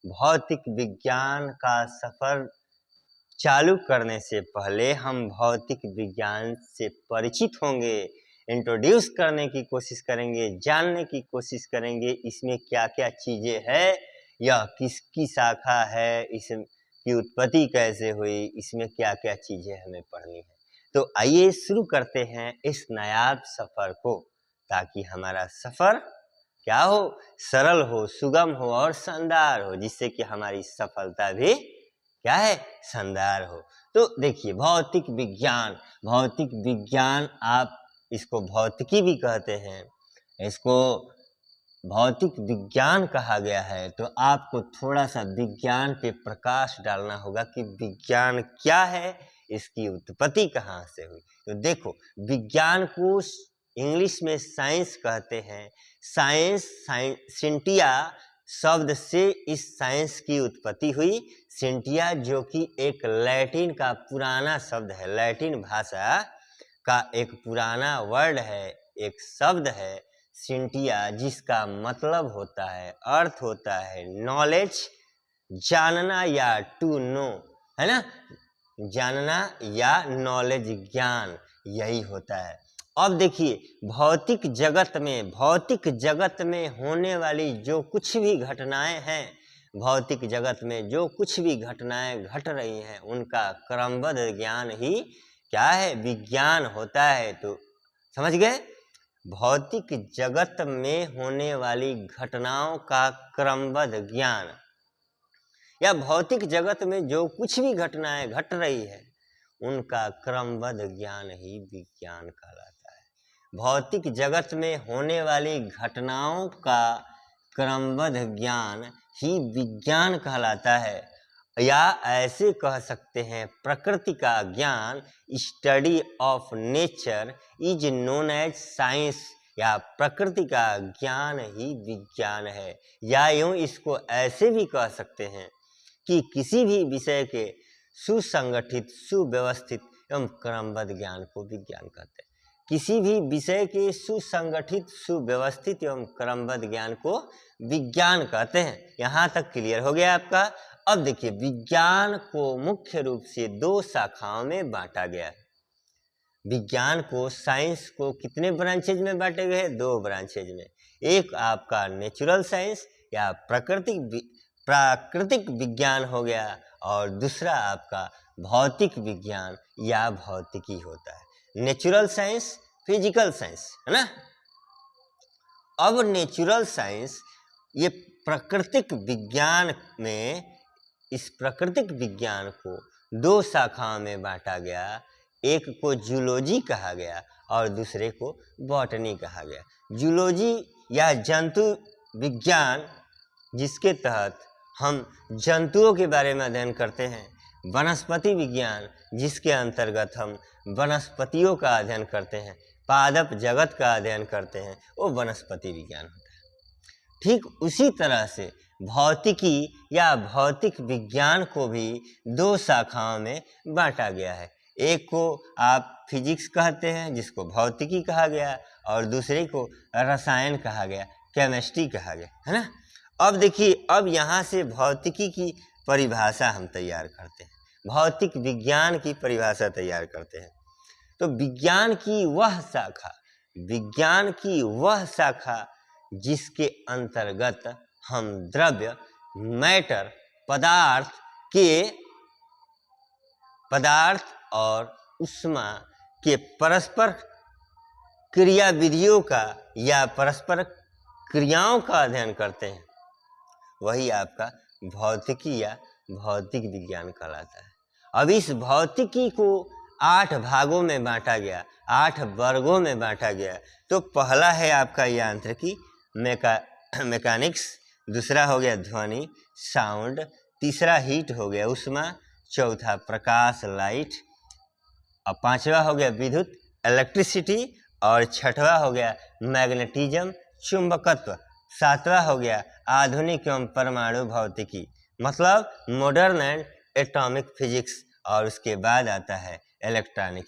भौतिक विज्ञान का सफर चालू करने से पहले हम भौतिक विज्ञान से परिचित होंगे, इंट्रोड्यूस करने की कोशिश करेंगे, जानने की कोशिश करेंगे इसमें क्या क्या चीज़ें हैं, यह किसकी शाखा है, इसकी उत्पत्ति कैसे हुई, इसमें क्या क्या चीज़ें हमें पढ़नी है। तो आइए शुरू करते हैं इस नायाब सफ़र को, ताकि हमारा सफ़र क्या हो, सरल हो, सुगम हो और शानदार हो, जिससे कि हमारी सफलता भी क्या है, शानदार हो। तो देखिए भौतिक विज्ञान आप इसको भौतिकी भी कहते हैं, इसको भौतिक विज्ञान कहा गया है। तो आपको थोड़ा सा विज्ञान पे प्रकाश डालना होगा कि विज्ञान क्या है, इसकी उत्पत्ति कहाँ से हुई। तो देखो विज्ञान को इंग्लिश में साइंस कहते हैं। सिंटिया शब्द से इस साइंस की उत्पत्ति हुई। सिंटिया जो कि एक लैटिन का पुराना शब्द है, लैटिन भाषा का एक पुराना वर्ड है, एक शब्द है सिंटिया, जिसका मतलब होता है, अर्थ होता है नॉलेज, जानना या टू नो, है ना, जानना या नॉलेज, ज्ञान, यही होता है। अब देखिए भौतिक जगत में होने वाली जो कुछ भी घटनाएं हैं, भौतिक जगत में जो कुछ भी घटनाएं घट रही हैं, उनका क्रमबद्ध ज्ञान ही क्या है, विज्ञान होता है। तो समझ गए, भौतिक जगत में होने वाली घटनाओं का क्रमबद्ध ज्ञान, या भौतिक जगत में जो कुछ भी घटनाएं घट रही है उनका क्रमबद्ध ज्ञान ही विज्ञान कहलाता है। भौतिक जगत में होने वाली घटनाओं का क्रमबद्ध ज्ञान ही विज्ञान कहलाता है, या ऐसे कह सकते हैं प्रकृति का ज्ञान, study of nature is known as science, या प्रकृति का ज्ञान ही विज्ञान है। या यूँ इसको ऐसे भी कह सकते हैं कि किसी भी विषय के सुसंगठित, सुव्यवस्थित एवं क्रमबद्ध ज्ञान को विज्ञान कहते हैं। किसी भी विषय के सुसंगठित, सुव्यवस्थित एवं क्रमबद्ध ज्ञान को विज्ञान कहते हैं। यहाँ तक क्लियर हो गया आपका। अब देखिए विज्ञान को मुख्य रूप से दो शाखाओं में बांटा गया है। विज्ञान को, साइंस को कितने ब्रांचेज में बांटे गए हैं, दो ब्रांचेज में। एक आपका नेचुरल साइंस या प्राकृतिक विज्ञान हो गया, और दूसरा आपका भौतिक विज्ञान या भौतिकी होता है। नेचुरल साइंस, फिजिकल साइंस, है ना। अब नेचुरल साइंस, ये प्राकृतिक विज्ञान में, इस प्राकृतिक विज्ञान को दो शाखाओं में बांटा गया। एक को जूलॉजी कहा गया और दूसरे को बॉटनी कहा गया। जूलॉजी या जंतु विज्ञान, जिसके तहत हम जंतुओं के बारे में अध्ययन करते हैं। वनस्पति विज्ञान, जिसके अंतर्गत हम वनस्पतियों का अध्ययन करते हैं, पादप जगत का अध्ययन करते हैं, वो वनस्पति विज्ञान होता है। ठीक उसी तरह से भौतिकी या भौतिक विज्ञान को भी दो शाखाओं में बांटा गया है। एक को आप फिजिक्स कहते हैं, जिसको भौतिकी कहा गया, और दूसरे को रसायन कहा गया, केमिस्ट्री कहा गया, है ना। अब देखिए, अब यहाँ से भौतिकी की परिभाषा हम तैयार करते हैं, भौतिक विज्ञान की परिभाषा तैयार करते हैं। तो विज्ञान की वह शाखा जिसके अंतर्गत हम द्रव्य, मैटर, पदार्थ और ऊष्मा के परस्पर क्रियाविधियों का या परस्पर क्रियाओं का अध्ययन करते हैं, वही आपका भौतिकी या भौतिक विज्ञान कहलाता है। अब इस भौतिकी को 8 भागों में बांटा गया, 8 वर्गों में बांटा गया। तो पहला है आपका यांत्रिकी, मैकेनिक्स, दूसरा हो गया ध्वनि, साउंड, तीसरा हीट हो गया, ऊष्मा, चौथा प्रकाश, लाइट, और पांचवा हो गया विद्युत, इलेक्ट्रिसिटी, और छठवा हो गया मैग्नेटिज्म, चुंबकत्व, सातवां हो गया आधुनिक एवं परमाणु भौतिकी, मतलब मॉडर्न एंड एटॉमिक फिजिक्स, और उसके बाद आता है इलेक्ट्रॉनिकी।